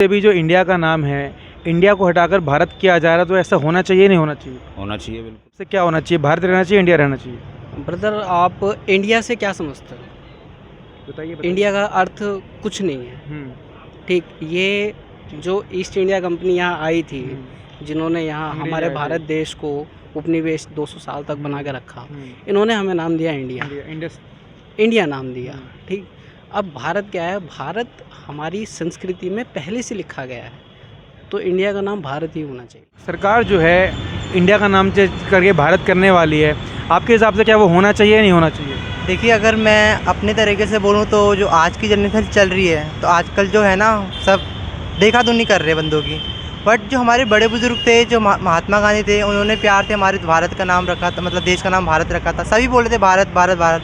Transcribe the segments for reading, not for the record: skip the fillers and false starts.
भी जो इंडिया का नाम है, इंडिया को हटाकर भारत किया जा रहा है, तो ऐसा होना चाहिए नहीं होना चाहिए? होना चाहिए बिल्कुल। इससे क्या होना चाहिए? भारत रहना चाहिए, इंडिया रहना चाहिए? ब्रदर, आप इंडिया से क्या समझते हो? बताइए। इंडिया का अर्थ कुछ नहीं है। ठीक, ये जो ईस्ट इंडिया कंपनी यहाँ आई थी, जिन्होंने यहाँ अंग्रेज हमारे आए थे। भारत देश को उपनिवेश 200 साल तक बना के रखा, इन्होंने हमें नाम दिया इंडिया। इंडिया नाम दिया। ठीक, अब भारत क्या है? भारत हमारी संस्कृति में पहले से लिखा गया है, तो इंडिया का नाम भारत ही होना चाहिए। सरकार जो है इंडिया का नाम चेंज करके भारत करने वाली है, आपके हिसाब से क्या वो होना चाहिए या नहीं होना चाहिए? देखिए, अगर मैं अपने तरीके से बोलूँ तो जो आज की जनरेशन चल रही है, तो आजकल जो है ना, सब देखा तो नहीं कर रहे बंदों की। बट जो हमारे बड़े बुजुर्ग थे, जो महात्मा गांधी थे, उन्होंने प्यार से हमारे भारत का नाम रखा था, मतलब देश का नाम भारत रखा था। सभी बोल रहे थे भारत भारत भारत।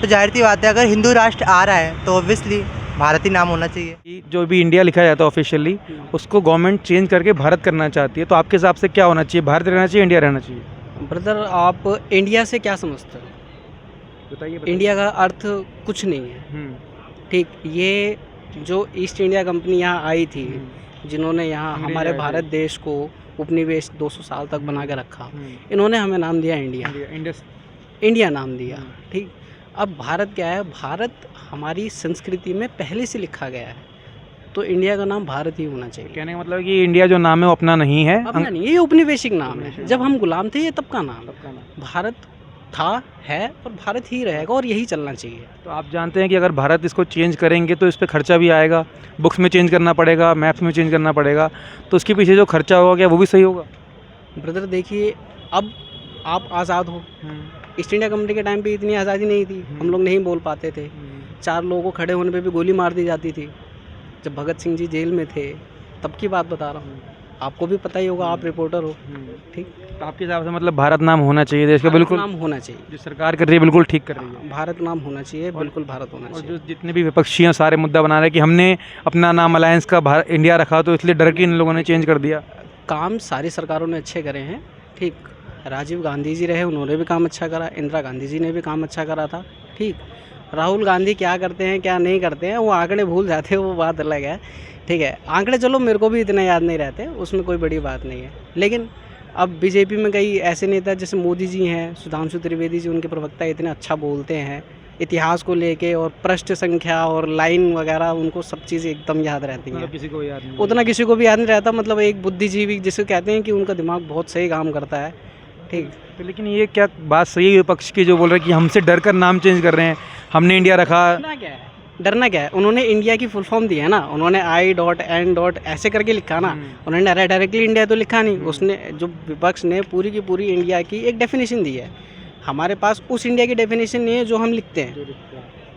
तो जाहिर सी बात है, अगर हिंदू राष्ट्र आ रहा है तो ऑब्वियसली भारत ही नाम होना चाहिए। कि जो भी इंडिया लिखा जाता है ऑफिशियली, उसको गवर्नमेंट चेंज करके भारत करना चाहती है, तो आपके हिसाब से क्या होना चाहिए? भारत रहना चाहिए, इंडिया रहना चाहिए? ब्रदर, आप इंडिया से क्या समझते हो? बताइए। इंडिया का अर्थ कुछ नहीं है। ठीक, ये जो ईस्ट इंडिया कंपनी यहाँ आई थी, जिन्होंने यहाँ अंग्रेज हमारे आए थे। भारत देश को उपनिवेश 200 साल तक बना के रखा, इन्होंने हमें नाम दिया इंडिया। इंडिया नाम दिया। ठीक, अब भारत क्या है? भारत हमारी संस्कृति में पहले से लिखा गया है, तो इंडिया का नाम भारत ही होना चाहिए। कहने का मतलब कि इंडिया जो नाम है वो अपना नहीं है, अपना नहीं, ये उपनिवेशिक नाम है। जब हम गुलाम थे, ये तब का नाम है। भारत था, है और भारत ही रहेगा, और यही चलना चाहिए। तो आप जानते हैं कि अगर भारत इसको चेंज करेंगे तो इस पर खर्चा भी आएगा, बुक्स में चेंज करना पड़ेगा, मैप्स में चेंज करना पड़ेगा, तो उसके पीछे जो खर्चा होगा क्या वो भी सही होगा? ब्रदर देखिए, अब आप आज़ाद हो। ईस्ट इंडिया कंपनी के टाइम पे इतनी आज़ादी नहीं थी, हम लोग नहीं बोल पाते थे। 4 लोगों को खड़े होने पे भी गोली मार दी जाती थी। जब भगत सिंह जी जेल में थे, तब की बात बता रहा हूँ। आपको भी पता ही होगा, आप रिपोर्टर हो। ठीक, तो आपके हिसाब से मतलब भारत नाम होना चाहिए देश का? बिल्कुल नाम होना चाहिए। जो सरकार कर रही है बिल्कुल ठीक कर रही है, भारत नाम होना चाहिए, बिल्कुल भारत होना और चाहिए। जो जितने भी विपक्षी हैं सारे मुद्दा बना रहे हैं कि हमने अपना नाम अलायंस का इंडिया रखा, तो इसलिए डर के इन लोगों ने चेंज कर दिया। काम सारी सरकारों ने अच्छे करे हैं। ठीक, राजीव गांधी जी रहे, उन्होंने भी काम अच्छा करा। इंदिरा गांधी जी ने भी काम अच्छा करा था। ठीक, राहुल गांधी क्या करते हैं क्या नहीं करते हैं, वो आंकड़े भूल जाते हैं, वो बात अलग है। ठीक है, आंकड़े चलो मेरे को भी इतना याद नहीं रहते, उसमें कोई बड़ी बात नहीं है। लेकिन अब बीजेपी में कई ऐसे नेता जैसे मोदी जी हैं, सुधांशु त्रिवेदी जी, उनके प्रवक्ता इतने अच्छा बोलते हैं इतिहास को लेके, और पृष्ठ संख्या और लाइन वगैरह, उनको सब चीज़ें एकदम याद रहती हैं। किसी को याद नहीं, उतना किसी को भी याद नहीं रहता। मतलब एक बुद्धिजीवी जिसे कहते हैं कि उनका दिमाग बहुत सही काम करता है। ठीक, तो लेकिन ये क्या बात सही है विपक्ष की जो बोल रहे हैं कि हमसे डर कर नाम चेंज कर रहे हैं, हमने इंडिया रखा? डरना क्या है? डरना क्या है? उन्होंने इंडिया की फुल फॉर्म दी है ना, उन्होंने I.N. ऐसे करके लिखा ना, उन्होंने डायरेक्टली इंडिया तो लिखा नहीं। उसने, जो विपक्ष ने पूरी की पूरी इंडिया की एक डेफिनेशन दी है। हमारे पास उस इंडिया की डेफिनेशन नहीं है जो हम लिखते हैं।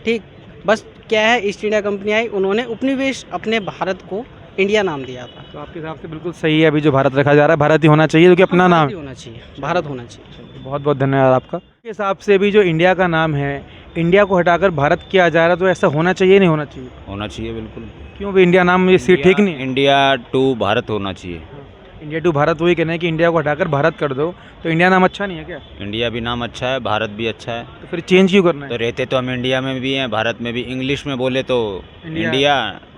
ठीक, बस क्या है, ईस्ट इंडिया कंपनी आई, उन्होंने उपनिवेश अपने भारत को इंडिया नाम दिया था। तो आपके हिसाब से बिल्कुल सही है अभी जो भारत रखा जा रहा है, भारत ही होना चाहिए क्योंकि अपना नाम भारत ही होना चाहिए, भारत होना चाहिए। बहुत बहुत धन्यवाद आपका। आपके हिसाब से भी जो इंडिया का नाम है, इंडिया को हटाकर भारत किया जा रहा है, तो ऐसा होना चाहिए नहीं होना चाहिए? होना चाहिए बिल्कुल। क्यों भी इंडिया नाम ये सीट ठीक नहीं है? इंडिया टू भारत होना चाहिए। इंडिया टू भारत वही कहना है कि इंडिया को हटाकर भारत कर दो, तो इंडिया नाम अच्छा नहीं है क्या? इंडिया भी नाम अच्छा है, भारत भी अच्छा है। तो फिर चेंज क्यों करना तो है? रहते तो हम इंडिया में भी हैं, भारत में भी। इंग्लिश में बोले तो इंडिया,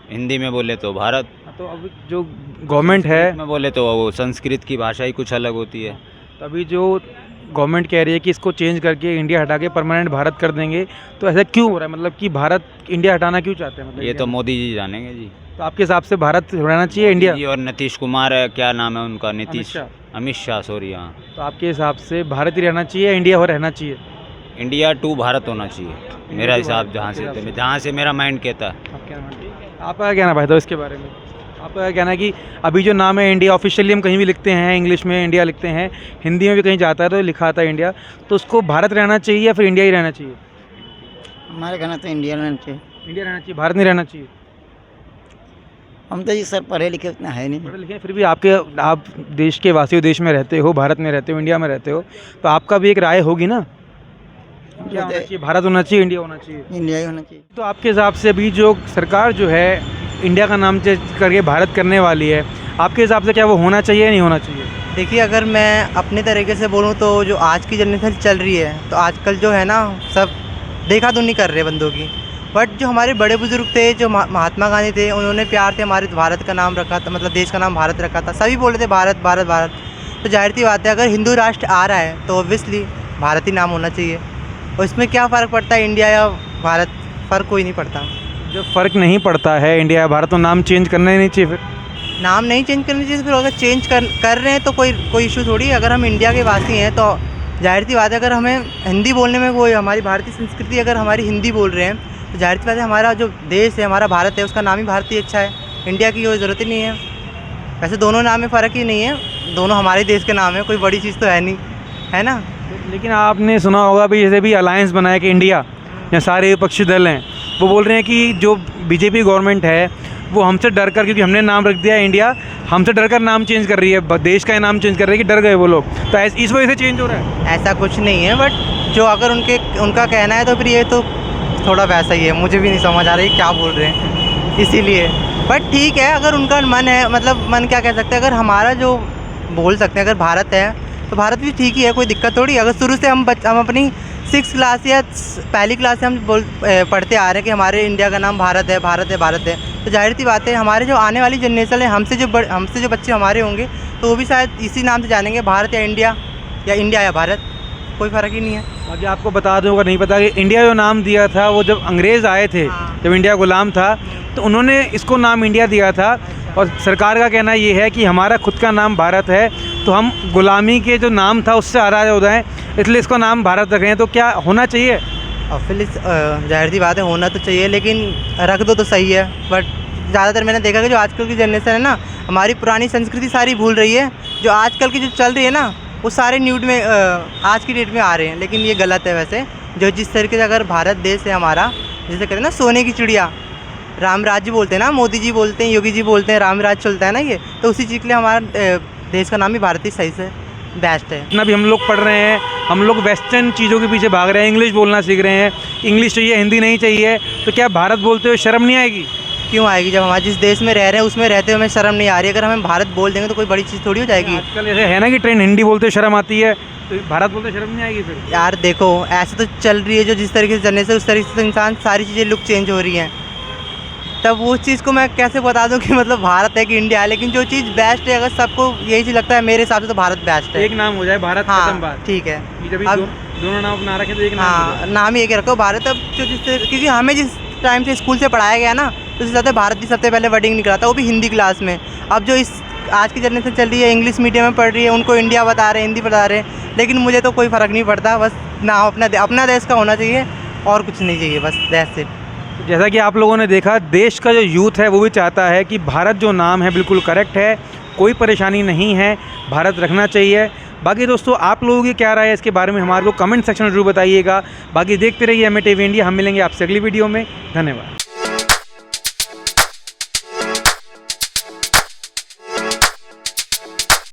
हिंदी में बोले तो भारत, तो अब जो गवर्नमेंट है, में बोले तो वो संस्कृत की भाषा ही कुछ अलग होती है। तो अभी जो गवर्नमेंट कह रही है कि इसको चेंज करके इंडिया हटा के परमानेंट भारत कर देंगे, तो ऐसा क्यों हो रहा है? मतलब कि भारत इंडिया हटाना क्यों चाहते हैं? मतलब ये तो मोदी जी जानेंगे जी। तो आपके हिसाब से भारत रहना चाहिए इंडिया? जी, और नीतीश कुमार है, क्या नाम है उनका, नीतीश, अमित शाह, सॉरी, हाँ। तो आपके हिसाब से भारत ही रहना चाहिए या इंडिया हो रहना चाहिए? इंडिया टू भारत होना चाहिए मेरा हिसाब, जहाँ से मेरा माइंड कहता है। आपका क्या कहना भाई तो इसके बारे में? आपका क्या कहना है कि अभी जो नाम है इंडिया, ऑफिशियली हम कहीं भी लिखते हैं, इंग्लिश में इंडिया लिखते हैं, हिंदी में भी कहीं जाता है तो लिखा आता है इंडिया, तो उसको भारत रहना चाहिए या फिर इंडिया ही रहना चाहिए? हमारे कहना तो इंडिया रहना चाहिए। इंडिया रहना चाहिए, भारत नहीं रहना चाहिए? हम तो जी सर पढ़े लिखे उतना है नहीं। पढ़े लिखे फिर भी आप देश के वासी हो, देश में रहते हो, भारत में रहते हो, इंडिया में रहते हो, तो आपका भी एक राय होगी ना, क्या होना चाहिए? भारत होना चाहिए, इंडिया होना चाहिए? इंडिया ही होना चाहिए। तो आपके हिसाब से अभी जो सरकार जो है इंडिया का नाम चेंज करके भारत करने वाली है, आपके हिसाब से क्या वो होना चाहिए या नहीं होना चाहिए? देखिए, अगर मैं अपने तरीके से बोलूँ तो जो आज की जनरेशन चल रही है, तो आजकल जो है ना, सब देखा तो नहीं कर रहे बंदों की। बट जो हमारे बड़े बुजुर्ग थे, जो महात्मा गांधी थे, उन्होंने प्यार से हमारे भारत का नाम रखा था, मतलब देश का नाम भारत रखा था। सभी बोल रहे थे भारत भारत भारत। तो जाहिर सी बात है, अगर हिंदू राष्ट्र आ रहा है तो ऑब्वियसली भारत ही नाम होना चाहिए। और इसमें क्या फ़र्क पड़ता है इंडिया या भारत, फ़र्क कोई नहीं पड़ता। जब फ़र्क नहीं पड़ता है इंडिया या भारत, तो नाम चेंज करना ही नहीं चाहिए फिर? नाम नहीं चेंज करनी चाहिए, फिर अगर चेंज कर रहे हैं तो कोई इशू थोड़ी है। अगर हम इंडिया के वासी हैं तो जाहिर सी बात है, अगर हमें हिंदी बोलने में कोई, हमारी भारतीय संस्कृति अगर हमारी हिंदी बोल रहे हैं तो जाहिर सी बात है, हमारा जो देश है, हमारा भारत है, उसका नाम ही भारत ही अच्छा है। इंडिया की कोई ज़रूरत ही नहीं है। वैसे दोनों नाम में फ़र्क ही नहीं है, दोनों हमारे देश के नाम है, कोई बड़ी चीज़ तो है नहीं, है ना। लेकिन आपने सुना होगा भी, जैसे भी अलायंस बनाया कि इंडिया या सारे विपक्षी दल हैं, वो बोल रहे हैं कि जो बीजेपी गवर्नमेंट है वो हमसे डर कर, क्योंकि हमने नाम रख दिया इंडिया, हमसे डर कर नाम चेंज कर रही है, देश का नाम चेंज कर रही है कि डर गए वो लोग, तो इस वजह से चेंज हो रहा है। ऐसा कुछ नहीं है, बट जो अगर उनका कहना है तो फिर ये तो थोड़ा वैसा ही है। मुझे भी नहीं समझ आ रही क्या बोल रहे हैं, इसीलिए। बट ठीक है, अगर उनका मन है, मतलब मन क्या कह सकते हैं, अगर हमारा जो बोल सकते हैं, अगर भारत है तो भारत भी ठीक ही है, कोई दिक्कत थोड़ी। अगर शुरू से हम अपनी 6th क्लास या पहली क्लास से हम पढ़ते आ रहे हैं कि हमारे इंडिया का नाम भारत है, भारत है, भारत है, तो जाहिर सी बात है हमारे जो आने वाली जनरेशन है, हमसे जो बच्चे हमारे होंगे, तो वो भी शायद इसी नाम से जानेंगे, भारत या इंडिया या भारत, कोई फ़र्क ही नहीं है। बाकी आपको बता दूं, अगर नहीं पता, कि इंडिया जो नाम दिया था वो जब अंग्रेज़ आए थे, जब इंडिया गुलाम था, तो उन्होंने इसको नाम इंडिया दिया था। और सरकार का कहना ये है कि हमारा खुद का नाम भारत है, तो हम गुलामी के जो नाम था उससे आज़ाद हो जाएँ, इसलिए इसको नाम भारत रख रहे हैं। तो क्या होना चाहिए? ऑब्वियसली जाहिर सी बात है, होना तो चाहिए, लेकिन रख दो तो सही है। बट ज़्यादातर मैंने देखा कि जो आजकल की जनरेशन है ना, हमारी पुरानी संस्कृति सारी भूल रही है। जो आजकल की जो चल रही है ना, वो सारे न्यूड में आज की डेट में आ रहे हैं, लेकिन ये गलत है। वैसे जो जिस तरीके से अगर भारत देश है हमारा, जैसे कहते हैं ना सोने की चिड़िया, राम राज्य बोलते हैं ना, मोदी जी बोलते हैं, योगी जी बोलते हैं, राम राज्य चलता है ना, ये तो उसी चीज़ के लिए हमारा देश का नाम ही भारत ही सही से बेस्ट है। इतना भी हम लोग पढ़ रहे हैं, हम लोग वेस्टर्न चीज़ों के पीछे भाग रहे हैं, इंग्लिश बोलना सीख रहे हैं, इंग्लिश चाहिए, हिंदी नहीं चाहिए, तो क्या भारत बोलते हुए शर्म नहीं आएगी? क्यों आएगी? जब हमारे जिस देश में रह रहे हैं उसमें रहते हुए हमें शर्म नहीं आ रही। अगर हमें भारत बोल देंगे तो कोई बड़ी चीज़ थोड़ी हो जाएगी। आजकल ऐसे है ना कि ट्रेंड, हिंदी बोलते हुए शर्म आती है, तो भारत बोलते हुए शर्म नहीं आएगी फिर? यार देखो, ऐसे तो चल रही है, जो जिस तरीके से चलने से उस तरीके से तो इंसान सारी चीज़ें लुक चेंज हो रही हैं। तब वो चीज़ को मैं कैसे बता दूं कि मतलब भारत है कि इंडिया है, लेकिन जो चीज़ बेस्ट है, अगर सबको यही चीज़ लगता है, मेरे हिसाब से तो भारत बेस्ट है। एक नाम हो जाए भारत, खत्म हाँ बात। ठीक है, जब अब दोनों नाम अपना रखे तो एक नाम हो हाँ जाए। नाम ही एक ही रखो भारत। अब जो क्योंकि हमें जिस टाइम से स्कूल से पढ़ाया गया ना, तो उसके साथ भारत की सबसे पहले वर्डिंग निकला था, वो भी हिंदी क्लास में। अब जो इस आज की जनरेशन चल रही है, इंग्लिश मीडियम में पढ़ रही है, उनको इंडिया बता रहे हैं, हिंदी बता रहे हैं, लेकिन मुझे तो कोई फ़र्क नहीं पड़ता। बस नाम अपना देश का होना चाहिए और कुछ नहीं चाहिए, बस दैट्स इट। जैसा कि आप लोगों ने देखा, देश का जो यूथ है वो भी चाहता है कि भारत जो नाम है बिल्कुल करेक्ट है, कोई परेशानी नहीं है, भारत रखना चाहिए। बाकी दोस्तों, आप लोगों की क्या राय है इसके बारे में हमारे को कमेंट सेक्शन में जरूर बताइएगा। बाकी देखते रहिए MATV इंडिया। हम मिलेंगे आपसे अगली वीडियो में। धन्यवाद।